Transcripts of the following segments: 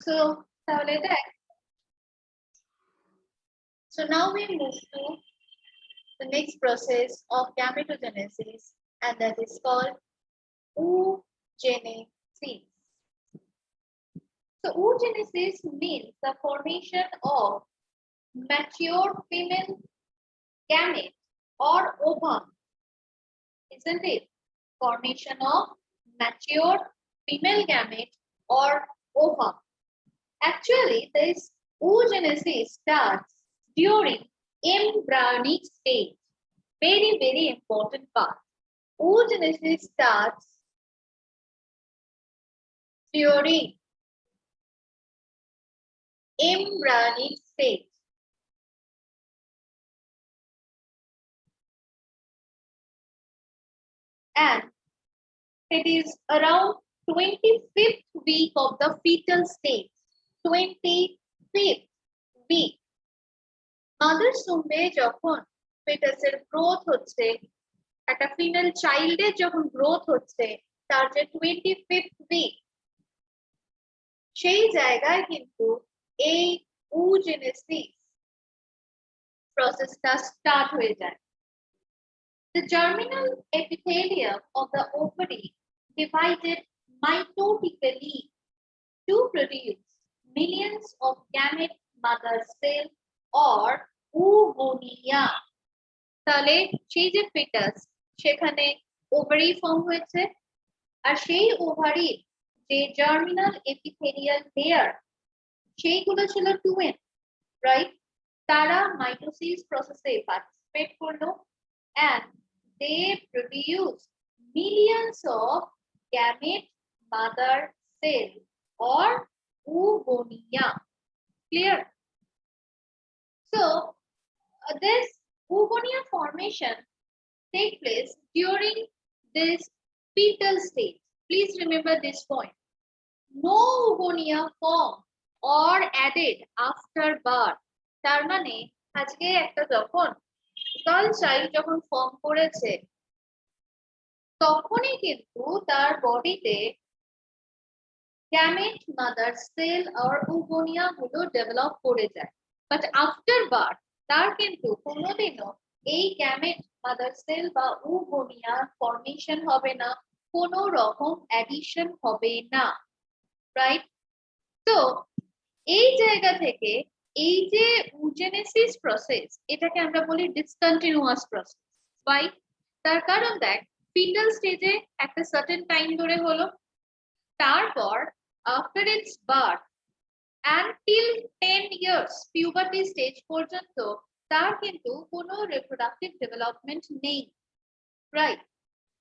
So তাহলে দেখ, so now we move to the next process of gametogenesis, and that is called oogenesis. So oogenesis means the formation of mature female gamete or ovum, isn't it? Formation of mature female gamete or ovum. Actually, this oogenesis starts during embryonic stage. Very, very important part. Oogenesis starts during embryonic stage. And it is around 25th week of the fetal stage. 25th week. Mother সুম্বে যখন ফেটাসের growth হচ্ছে, একটা female চাইল্ডের যখন growth হচ্ছে, তার যে 25th week, সেই জায়গায় কিন্তু এই oogenesis প্রসেসটা স্টার্ট হয়ে যায়। The germinal epithelium of the ovary divided mitotically to produce millions of gamete mother cells or oogonia. তাহলে সেই যে ফিটাস, সেখানে ওভারি ফর্ম হয়েছে, আর সেই ওভারির যে জার্মিনাল এপিথেলিয়াল লেয়ার, সেইগুলো ছিল টুয়েন, রাইট? তারা মাইটোসিস প্রসেসে পার্টিসিপেট করলো, and they produce millions of gamete mother cell or oogonia. Clear? So this oogonia formation take place during this fetal stage. Please remember this point. No oogonia form or added after birth. তার মানে আজকে একটা যখন girl child যখন form করেছে, তখনই কিন্তু তার বডিতে গ্যামেট মাদার সেল আর oogonia গুলো ডেভেলপ করে যায়। বাট আফটার বার্থ তার কিন্তু কোনোদিনও এই গ্যামেট মাদার সেল বা oogonia ফর্মেশন হবে না, কোনো রকম অ্যাডিশন হবে না, রাইট? তো এই জায়গা থেকে এই যে oogenesis প্রসেস, এটাকে আমরা বলি ডিসকন্টিনিউয়াস প্রসেস। বাই, তার কারণ দেখ, ফিটাল স্টেজে একটা সার্টেন টাইম ধরে হলো, তারপর after it's birth until 10 years puberty stage পর্যন্ত তার কিন্তু কোনো রিপ্রোডাক্টিভ ডেভেলপমেন্ট নেই, রাইট?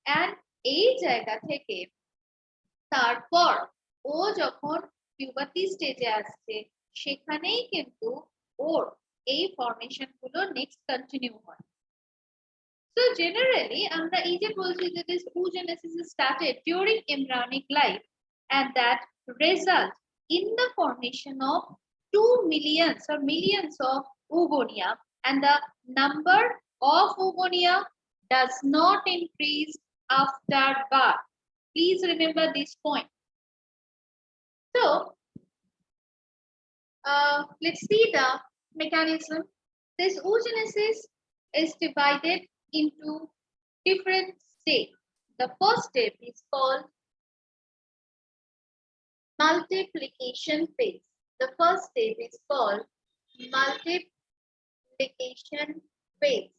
এন্ড এই জায়গা থেকে তারপর ও যখন পিউবার্টি স্টেজে আসছে, সেখানেই কিন্তু ওর এই ফর্মেশন গুলো নেক্সট কন্টিনিউ হয়। So generally আমরা এই যে বলছি যে this oogenesis is started during embryonic life, and that result in the formation of 2 millions or millions of oogonia, and the number of oogonia does not increase after birth. Please remember this point. So let's see the mechanism. This oogenesis is divided into different stages. The first step is called multiplication phase. The first step is called multiplication phase.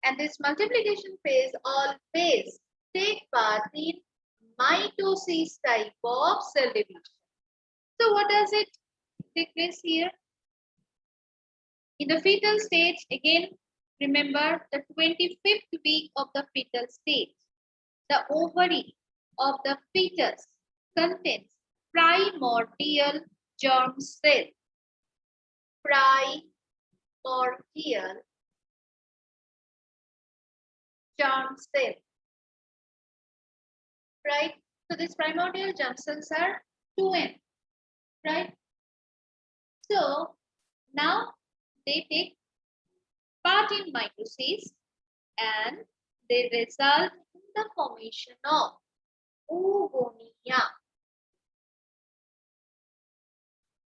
And this multiplication phase always take part in mitosis type of cell division. So what does it take place here? In the fetal stage, again, remember the 25th week of the fetal stage, the ovary of the fetus contains primordial germ cell. Primordial germ cell. Right? So these primordial germ cells are 2n. Right? So now they take part in mitosis, and they result in the formation of oogonia.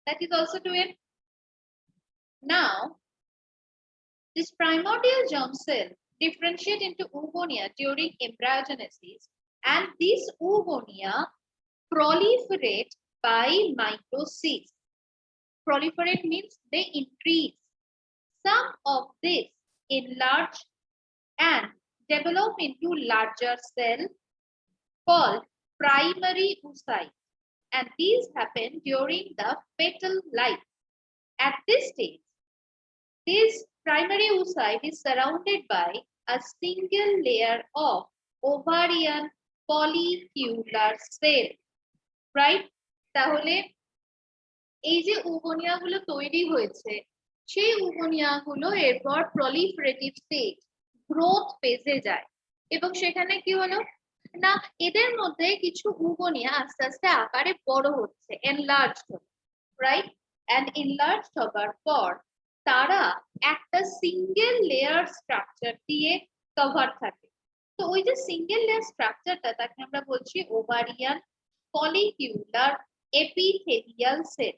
That is also twin. Now, this primordial germ cell differentiate into oogonia during embryogenesis, and these oogonia proliferate by mitosis. Proliferate means they increase. Some of this enlarge and develop into larger cell called primary oocyte, and these happen during the fetal life. At this stage, this primary oocyte is surrounded by a single layer of ovarian follicular cell, right? তাহলে এই যে উগোনিয়া গুলো তৈরি হয়েছে, সেই উগোনিয়া গুলো এরপর proliferative stage growth ফেজে যায়, এবং সেখানে কি হলো না, এদের মধ্যে কিছু উগোনিয়া আস্তে আস্তে আকারে বড় হচ্ছে, এনলার্জ হলো, রাইট? এন্ড এনলার্জ হবার পর তারা একটা সিঙ্গেল লেয়ার স্ট্রাকচার দিয়ে কভার থাকে। তো ওই যে সিঙ্গেল লেয়ার স্ট্রাকচারটা, তাকে আমরা বলছি ovarian follicular epithelial cell.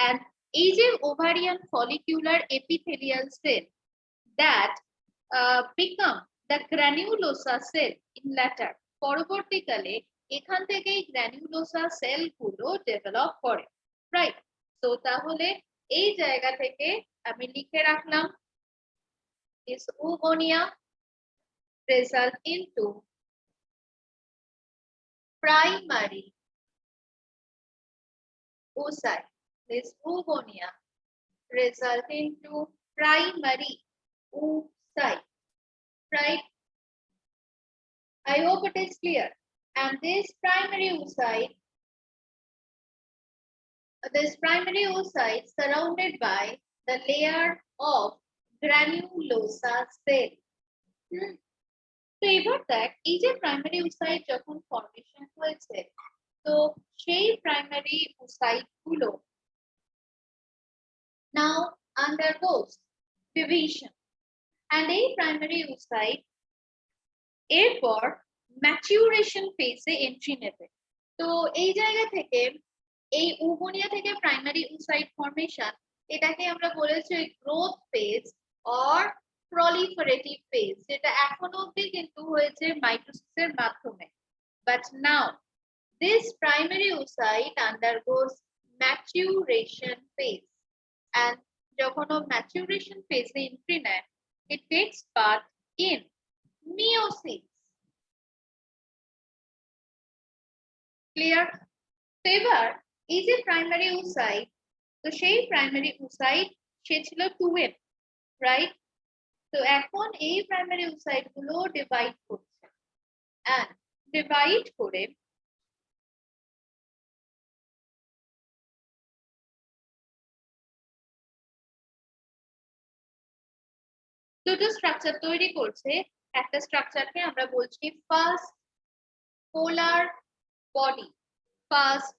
and এই যে ovarian follicular epithelial cell that become the granulosa cell in later, পরবর্তীকালে এখান থেকেই গ্র্যানুলোসা সেল গুলো ডেভেলপ করে, রাইট? তো তাহলে এই জায়গা থেকে আমি লিখে রাখলাম this oogonia result into primary oocyte. This oogonia result into primary oocyte, right? I hope it is clear. And this primary oocyte surrounded by the layer of granulosa cell. তো এবার দেখ, এই যে প্রাইমারি oocyte যখন formation হয়েছে, তো সেই primary oocyte গুলো now undergoes division, and এই প্রাইমারি oocyte এরপর ম্যাচিউরেশন ফেজে এন্ট্রি নেবে। তো এই জায়গা থেকে এই উগোনিয়া থেকে প্রাইমারি oocyte ফর্মেশন, এটাকে আমরা বলেছি growth phase or proliferative phase, যেটা এখনো অবধি কিন্তু হয়েছে মাইটোসিসের মাধ্যমে। But now this primary oocyte undergoes maturation phase, and যখন ও ম্যাচুরেশন ফেজে এন্ট্রি নেয়, it takes part in meiosis. Clear? তো এবার এই যে প্রাইমারি oocyte, তো সেই প্রাইমারি oocyte সে ছিল 2n, রাইট? তো এখন এই প্রাইমারি oocyte গুলো ডিভাইড করছে, and ডিভাইড করে দুটো স্ট্রাকচার তৈরি করছে। একটা স্ট্রাকচারকে আমরা বলছি first polar body, first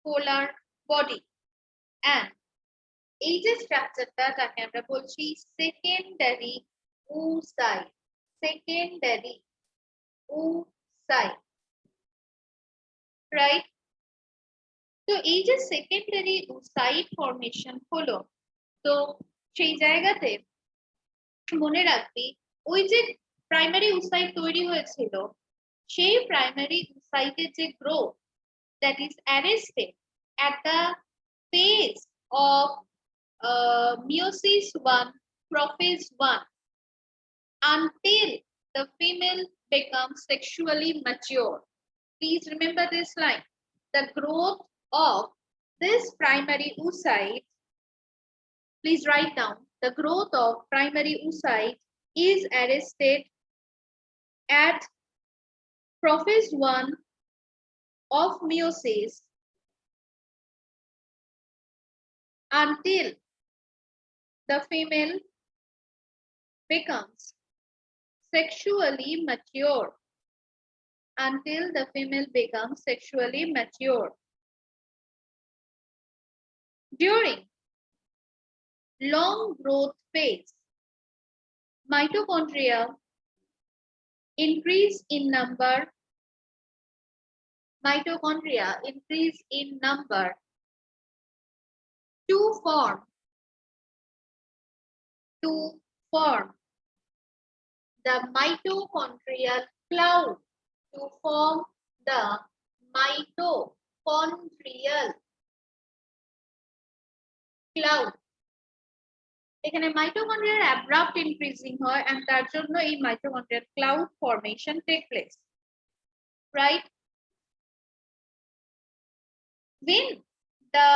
polar body, and এই যে স্ট্রাকচারটা, তাকে আমরা বলছি secondary oocyte, secondary oocyte, right? তো এই যে সেকেন্ডারি oocyte ফর্মেশন হলো, তো সেই জায়গাতে মনে রাখবি ওই যে প্রাইমারি oocyte তৈরি হয়েছিল, সেই প্রাইমারি oocyte এর যে growth, that is arrested at the phase of meiosis 1, prophase 1, until the female becomes sexually mature. Please remember this line. The growth of this primary oocyte, please write down, the growth of primary oocyte is arrested at prophase 1 of meiosis until the female becomes sexually mature, until the female becomes sexually mature. During long growth phase, mitochondria increase in number, to form the mitochondrial cloud, to form the mitochondrial cloud. এখানে mitochondrial abrupt increasing হয় and তার জন্য এই mitochondrial cloud formation take place, right? When the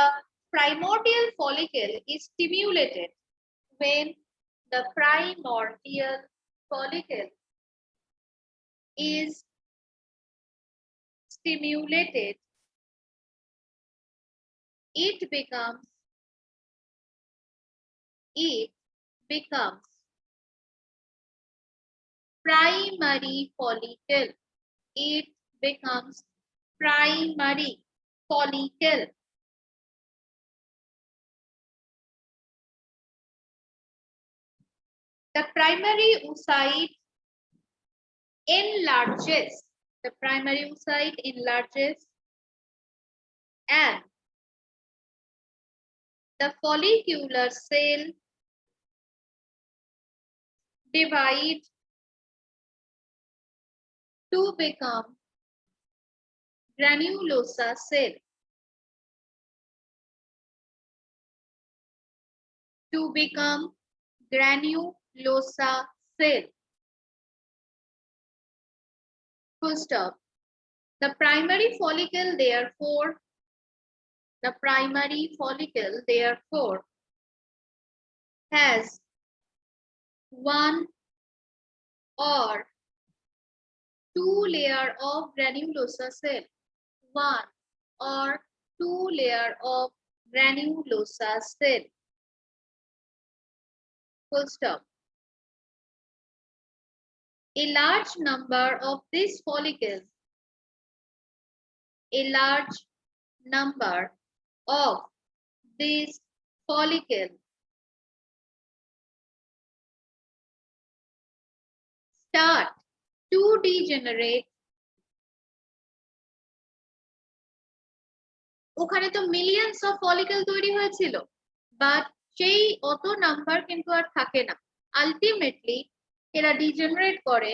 primordial follicle is stimulated, when the primordial follicle is stimulated, it becomes primary follicle. It becomes primary follicle. The primary oocyte enlarges. The primary oocyte enlarges and the follicular cell divide to become granulosa cell. To become granulosa cell. Full stop. The primary follicle, therefore, has one or two layer of granulosa cell. One or two layer of granulosa cell. Full stop. A large number of these follicles, start to degenerate. ওখানে তো millions of follicle তৈরি হয়েছিল, but সেই অত number কিন্তু আর থাকে না। Ultimately এরা ডিজেনারেট করে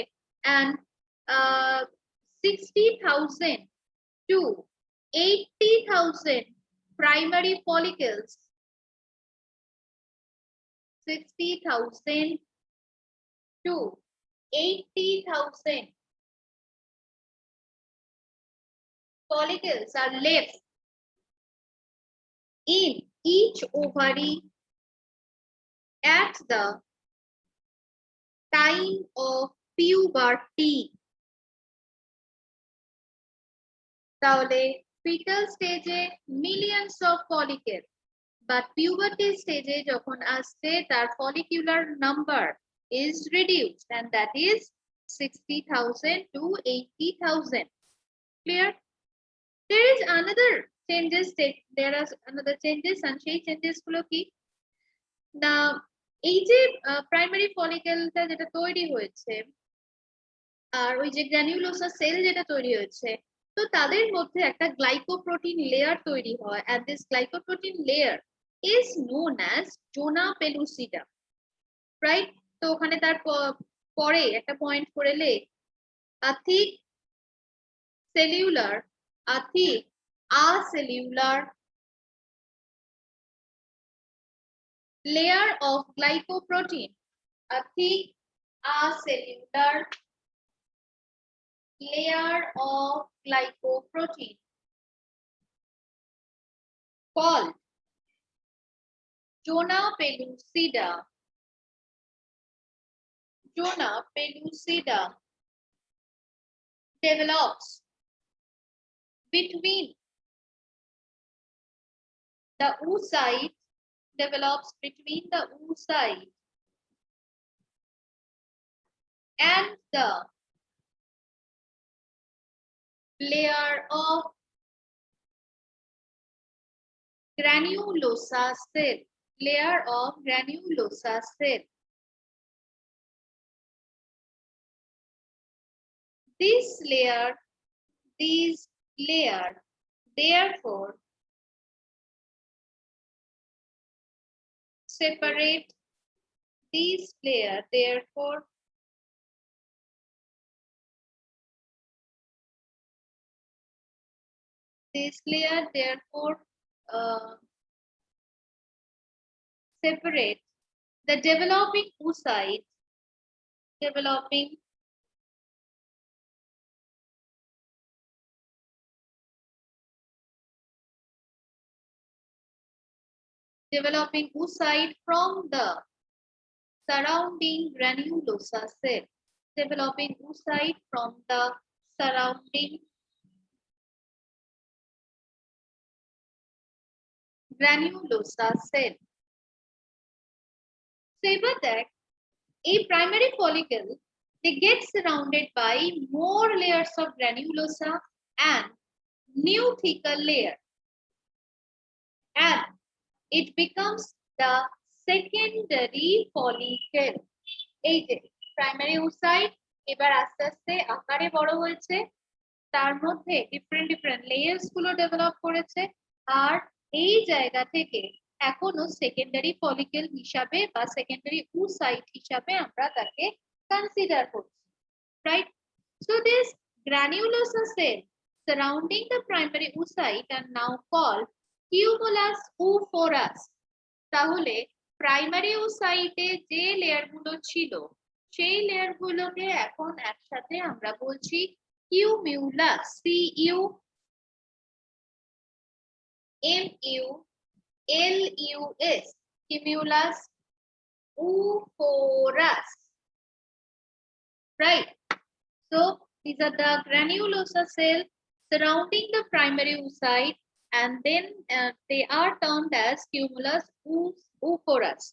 and 60,000 to 80,000 primary follicles, 60,000 to 80,000 follicles are left in each ovary at the time of puberty. তাহলে fetal stage millions of follicles, but puberty stage যখন আসছে তার follicular number is reduced and that is 60,000 to 80,000. Clear? There is another changes, and সেই changes গুলো কি না, এই যে প্রাইমারি ফলিকেলটা যেটা তৈরি হয়েছে আর ওই যে গ্র্যানুলোসা সেল যেটা তৈরি হয়েছে, তো তাদের মধ্যে একটা গ্লাইকোপ্রোটিন লেয়ার তৈরি হয় and this glycoprotein layer is known as zona pellucida, right? তো ওখানে তার পরে একটা পয়েন্ট করে লেখ a thick acellular layer of glycoprotein, a thick acellular layer of glycoprotein called zona pellucida. Zona pellucida develops between the oocyte and the layer of granulosa cell. This layer therefore separate these layer, therefore this layer therefore separate the developing oocyte, developing oocyte from the surrounding granulosa cell, developing oocyte from the surrounding granulosa cell. So এবার দেখ এই primary follicle they get surrounded by more layers of granulosa and new thicker layer, and it becomes the secondary follicle. এই যে primary oocyte এবার আস্তে আস্তে আকারে বড় হয়েছে, তার মধ্যে ডিফারেন্ট লেয়ার্স গুলো ডেভেলপ করেছে, আর এই জায়গা থেকে এখনো সেকেন্ডারি ফলিকেল হিসাবে বা সেকেন্ডারি oocyte হিসাবে আমরা তাকে কনসিডার করছি, right? So this granulosa cell surrounding the primary oocyte are now called cumulus oophorus. তাহলে প্রাইমারি oocyte যে লেয়ার গুলো ছিল সেই লেয়ার গুলোকে এখন একসাথে আমরা বলছি cumulus, C-U-M-U-L-U-S, cumulus oophorus, right? So these are the granulosa cell surrounding the primary oocyte, and then they are termed as cumulus oophorus.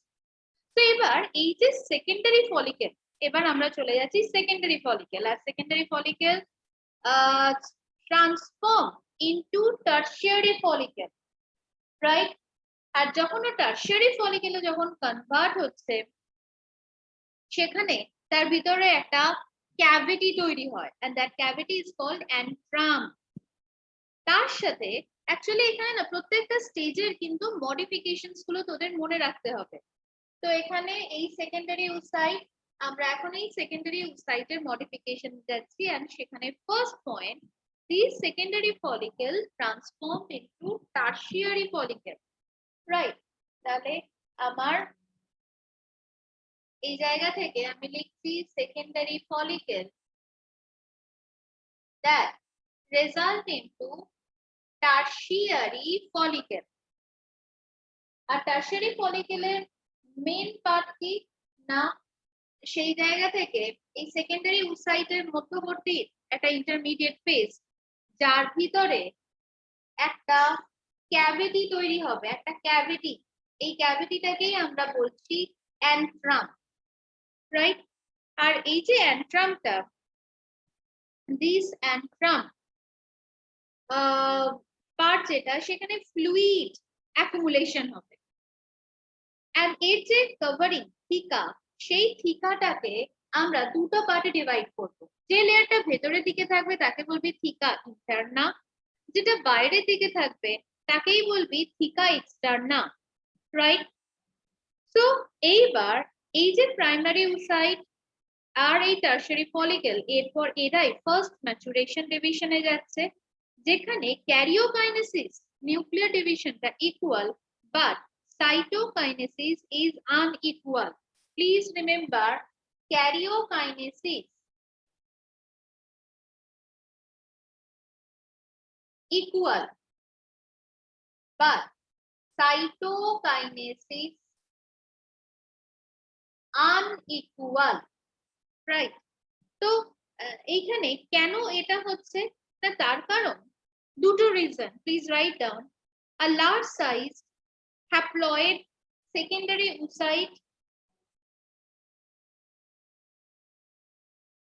So এবার এই যে সেকেন্ডারি ফলিকেল, এবার আমরা চলে যাচ্ছি সেকেন্ডারি ফলিকেল, আর secondary follicle transform into tertiary follicle, right? আর যখন টারশিয়ারি ফলিকেলে যখন কনভার্ট হচ্ছে সেখানে তার ভিতরে একটা ক্যাভিটি তৈরি হয়, and that cavity is called antrum. তার সাথে অ্যাকচুয়ালি এখানে না প্রত্যেকটা স্টেজের কিন্তু মডিফিকেশনস গুলো তোদের মনে রাখতে হবে। তো এখানে এই সেকেন্ডারি oocyte, আমরা এখন এই সেকেন্ডারি oocyte এর মডিফিকেশন যাচ্ছি, and সেখানে first point these secondary follicle transformed into tertiary follicle, right? তাহলে আমার এই জায়গা থেকে আমি লিখছি secondary follicle that result into tertiary follicle. R tertiary ফলিকেলের main part কি না, সেই জায়গা থেকে এই সেকেন্ডারি oocyte এর মধ্যবর্তী একটা ইন্টারমিডিয়েট ফেজ যার ভিতরে একটা ক্যাভিটি তৈরি হবে, একটা ক্যাভিটি, এই ক্যাভিটিটাকেই আমরা বলছি অ্যান্ট্রাম, রাইট? আর এই যে অ্যান্ট্রামটা, দিস অ্যান্ট্রাম পার্ট যেটা সেখানে ফ্লুইড অ্যাকুমুলেশন হবে, এন্ড এর যে কভারিং থিকা, সেই থিকাটাকে আমরা দুটো পার্টে ডিভাইড করব। যে লেয়ারটা ভেতরের দিকে থাকবে তাকে বলবি থিকা ইন্টারনা, যেটা বাইরের দিকে থাকবে তাকেই বলবি থিকা এক্সটারনা, রাইট? সো এইবার এই যে প্রাইমারি oocyte আর এই টারশিয়ারি ফলিকেল, এরপর এরাই ফার্স্ট ম্যাচুরেশন ডিভিশনে যাচ্ছে, যেখানে ক্যারিওকাইনেসিস নিউক্লিয়ার ডিভিশনটা equal, but cytokinesis is unequal. Please remember, karyokinesis equal, but cytokinesis unequal, right? তো এইখানে কেন এটা হচ্ছে, তার কারণ দুটো reason, please write down. A large size haploid secondary oocyte,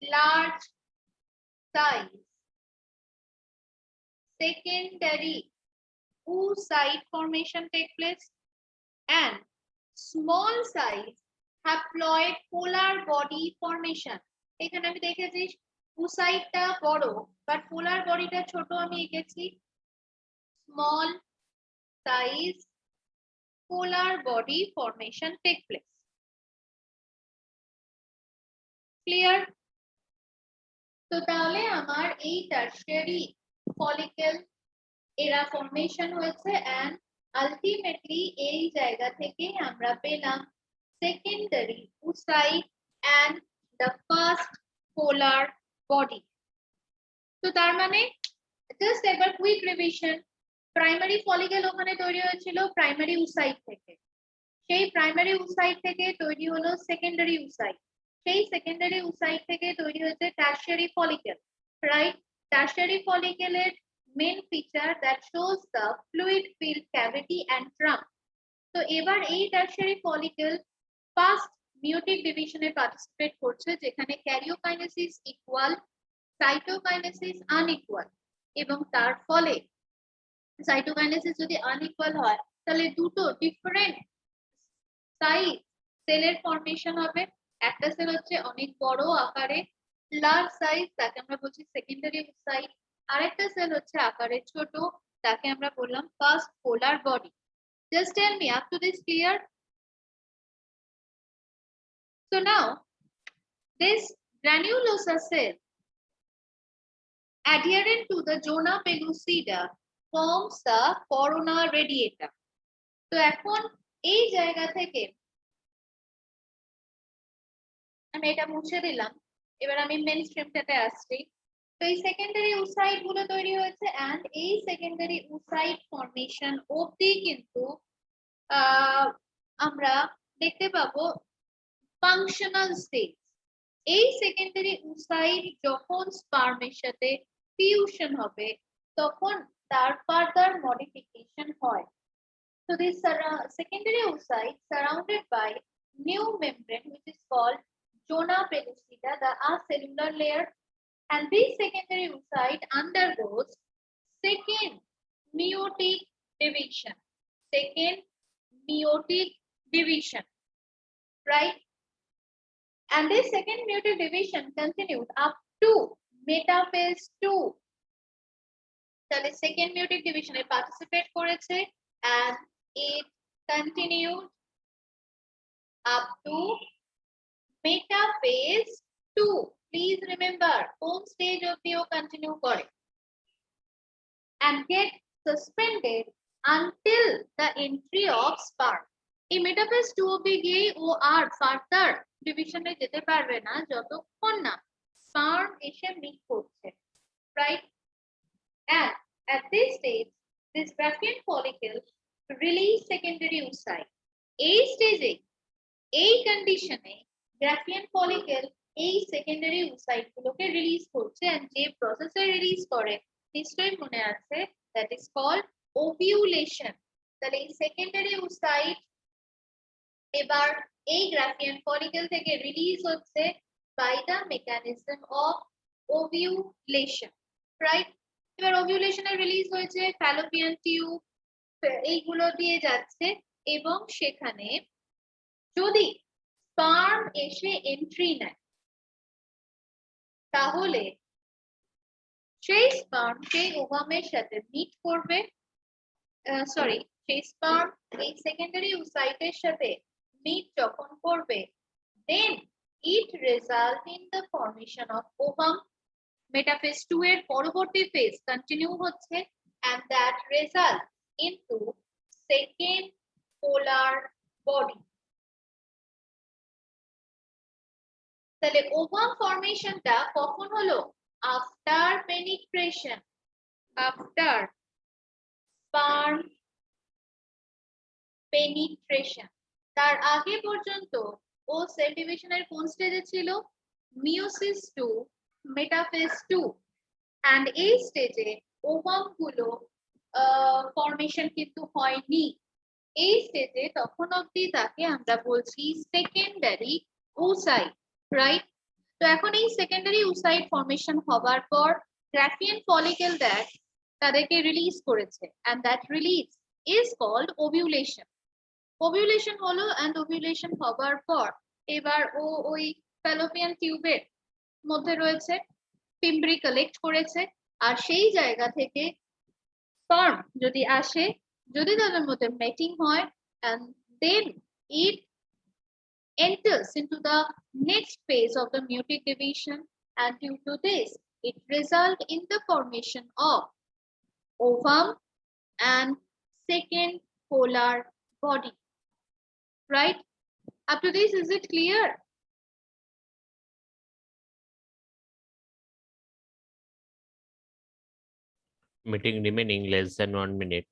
large size secondary oocyte formation take place, and small size haploid polar body formation. এখানে আমি দেখেছি oocyteটা বড় বাট পোলার বডিটা ছোট, আমি এঁকেছি small size polar body formation take place. Clear? তো তাহলে আমার এই টার্সিয়ারি ফলিকেল এরা ফর্মেশন হয়েছে এন্ড আলটিমেটলি এই জায়গা থেকে আমরা পেলাম secondary oocyte and the first polar body. তো তার মানে জাস্ট একবার কুইক রিভিশন, প্রাইমারি ফলিকেল ওখানে তৈরি হয়েছিল প্রাইমারি oocyte থেকে, সেই প্রাইমারি oocyte থেকে তৈরি হলো সেকেন্ডারি oocyte, সেই সেকেন্ডারি oocyte থেকে তৈরি হয়েছে টার্সিয়ারি ফলিকেল, রাইট? টার্সিয়ারি ফলিকেলের main feature that shows the fluid filled cavity and trunk. তো এবার এই টার্সিয়ারি ফলিকেল ফার্স্ট মিওটিক ডিভিশনে পার্টিসিপেট করছে, যেখানে ক্যারিওকাইনেসিস ইকুয়াল, সাইটোকাইনেসিস আনইকুয়াল, এবং তার ফলে সাইটোকাইনেসিস যদি আনইকুয়াল হয় তাহলে দুটো ডিফারেন্ট সাইজ সেলের ফর্মেশন হবে। একটা সেল হচ্ছে অনেক বড় আকারে লার্জ সাইজ, তাকে আমরা বলছি সেকেন্ডারি oocyte, আরেকটা সেল হচ্ছে আকারে ছোট, তাকে আমরা বললাম first polar body. Just tell me, up to this clear? So now this granulosa cell adherent to the zona pellucida forms the corona radiata. তো এখন এই জায়গা থেকে আমি এটা মুছে দিলাম, এবার আমি মেন স্ট্রিমটাতে আসছি। তো এই সেকেন্ডারি oocyte গুলো তৈরি হয়েছে এন্ড এই সেকেন্ডারি oocyte ফর্মেশন অবধি কিন্তু আমরা দেখতে পাবো ফাংশনাল স্টেজ। এই সেকেন্ডারি oocyte যখন স্পার্মের সাথে ফিউশন হবে তখন তার ফার্দার মডিফিকেশন হয়। So this secondary oocyte surrounded by new membrane which is called zona pellucida, the acellular layer, and this secondary oocyte undergoes second meiotic division. Second meiotic division, right? And this second meiotic division continued up to metaphase 2. So the second meiotic division A participate করেছে and it continued up to metaphase 2. Please remember, home stage of the continue করে and get suspended until the entry of sperm. এই metaphase 2 অবধি গিয়ে ও আর further ডিভিশনে যেতে পারবে না যতক্ষণ না স্পার্ম এসে মিট করছে, right? And at this stage this Graafian follicle release secondary oocyte. এই স্টেজে এই কন্ডিশনে Graafian follicle এই সেকেন্ডারি oocyte গুলোকে রিলিজ করছে and যে প্রসেসে রিলিজ করে নিশ্চয়ই মনে আছে, that is called ovulation. তাহলে এই সেকেন্ডারি oocyte এবার এই Graafian follicle থেকে রিলিজ হচ্ছে by the mechanism of ovulation, right? এবার ovulation এ রিলিজ হয়েছে fallopian tube, এইগুলো দিয়ে যাচ্ছে এবং সেখানে যদি স্পার্ম এসে এন্ট্রি নেয় তাহলে সেই স্পার্ম সেই ওভামের সাথে মিট করবে, সরি সেই স্পার্ম এই সেকেন্ডারি oocyte সাথে মিট যখন করবে then it result in the formation of ovum. Metaphase 2 এর পরবর্তী ফেজ কন্টিনিউ হচ্ছে and that result into second polar body. তাহলে ওভাম ফর্মেশনটা কখন হলো? After penetration, after sperm penetration. তার আগে পর্যন্ত ও সেল ডিভিশনের কোন স্টেজে ছিল? মিওসিস 2, মেটাফেজ 2, এন্ড এই স্টেজে ওভাম গুলো ফর্মেশন কিন্তু হয়নি। এই স্টেজে তখন অবধি তাকে আমরা বলছি সেকেন্ডারি oocyte, রাইট? তো এখন এই সেকেন্ডারি oocyte ফর্মেশন হবার পর Graafian follicle that তাদেরকে রিলিজ করেছে and that release is called ovulation. ovulation হলো and ovulation হবার পর এবার ও ওই fallopian টিউবের মধ্যে রয়েছে, পিম্বরি কালেক্ট করেছে আর সেই জায়গা থেকে স্পার্ম যদি আসে, যদি তাদের মধ্যে মেটিং হয় and then it enters into the next phase of the mutate division, and due to this, it results in the formation of ovum and second polar body. Right? Up to this, is it clear? Meeting remaining less than 1 minute.